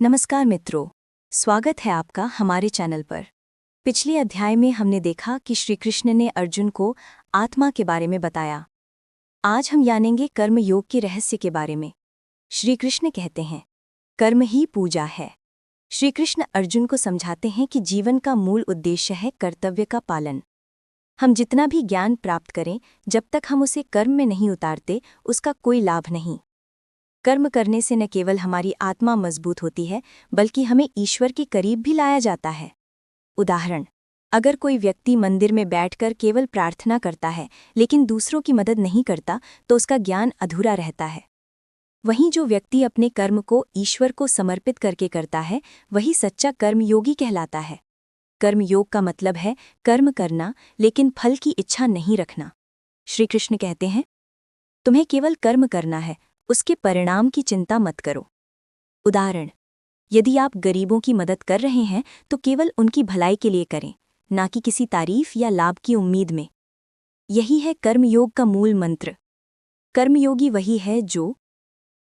नमस्कार मित्रों, स्वागत है आपका हमारे चैनल पर। पिछले अध्याय में हमने देखा कि श्री कृष्ण ने अर्जुन को आत्मा के बारे में बताया। आज हम जानेंगे कर्म योग के रहस्य के बारे में। श्री कृष्ण कहते हैं, कर्म ही पूजा है। श्री कृष्ण अर्जुन को समझाते हैं कि जीवन का मूल उद्देश्य है कर्तव्य का पालन। हम जितना भी ज्ञान प्राप्त करें, जब तक हम उसे कर्म में नहीं उतारते, उसका कोई लाभ नहीं। कर्म करने से न केवल हमारी आत्मा मजबूत होती है, बल्कि हमें ईश्वर के करीब भी लाया जाता है। उदाहरण, अगर कोई व्यक्ति मंदिर में बैठकर केवल प्रार्थना करता है लेकिन दूसरों की मदद नहीं करता, तो उसका ज्ञान अधूरा रहता है। वहीं जो व्यक्ति अपने कर्म को ईश्वर को समर्पित करके करता है, वही सच्चा कर्मयोगी कहलाता है। कर्मयोग का मतलब है कर्म करना, लेकिन फल की इच्छा नहीं रखना। श्री कृष्ण कहते हैं, तुम्हें केवल कर्म करना है, उसके परिणाम की चिंता मत करो। उदाहरण, यदि आप गरीबों की मदद कर रहे हैं तो केवल उनकी भलाई के लिए करें, ना कि किसी तारीफ या लाभ की उम्मीद में। यही है कर्मयोग का मूल मंत्र। कर्मयोगी वही है जो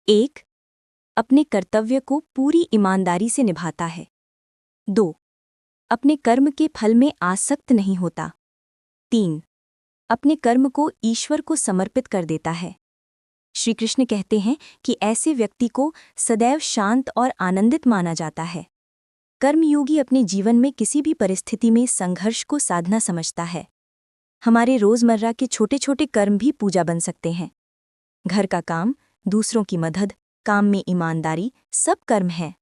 1. अपने कर्तव्य को पूरी ईमानदारी से निभाता है। 2. अपने कर्म के फल में आसक्त नहीं होता। 3. अपने कर्म को ईश्वर को समर्पित कर देता है। श्री कृष्ण कहते हैं कि ऐसे व्यक्ति को सदैव शांत और आनंदित माना जाता है। कर्मयोगी अपने जीवन में किसी भी परिस्थिति में संघर्ष को साधना समझता है। हमारे रोजमर्रा के छोटे छोटे कर्म भी पूजा बन सकते हैं। घर का काम, दूसरों की मदद, काम में ईमानदारी, सब कर्म हैं।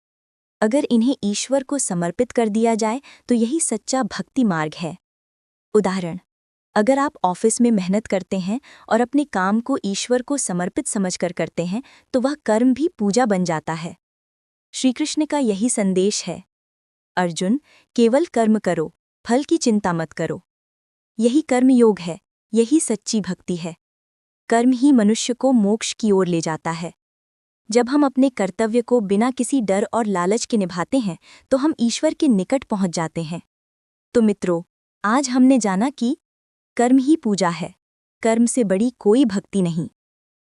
अगर इन्हें ईश्वर को समर्पित कर दिया जाए तो यही सच्चा भक्ति मार्ग है। उदाहरण, अगर आप ऑफिस में मेहनत करते हैं और अपने काम को ईश्वर को समर्पित समझकर करते हैं, तो वह कर्म भी पूजा बन जाता है। श्री कृष्ण का यही संदेश है, अर्जुन, केवल कर्म करो, फल की चिंता मत करो। यही कर्मयोग है, यही सच्ची भक्ति है। कर्म ही मनुष्य को मोक्ष की ओर ले जाता है। जब हम अपने कर्तव्य को बिना किसी डर और लालच के निभाते हैं, तो हम ईश्वर के निकट पहुंच जाते हैं। तो मित्रों, आज हमने जाना कि कर्म ही पूजा है, कर्म से बड़ी कोई भक्ति नहीं।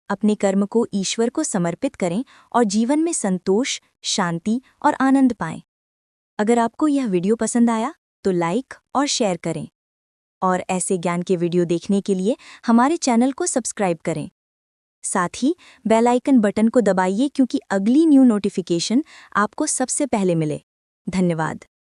अपने कर्म को ईश्वर को समर्पित करें और जीवन में संतोष, शांति और आनंद पाएं। अगर आपको यह वीडियो पसंद आया तो लाइक और शेयर करें, और ऐसे ज्ञान के वीडियो देखने के लिए हमारे चैनल को सब्सक्राइब करें। साथ ही बेल आइकन बटन को दबाइए, क्योंकि अगली न्यू नोटिफिकेशन आपको सबसे पहले मिले। धन्यवाद।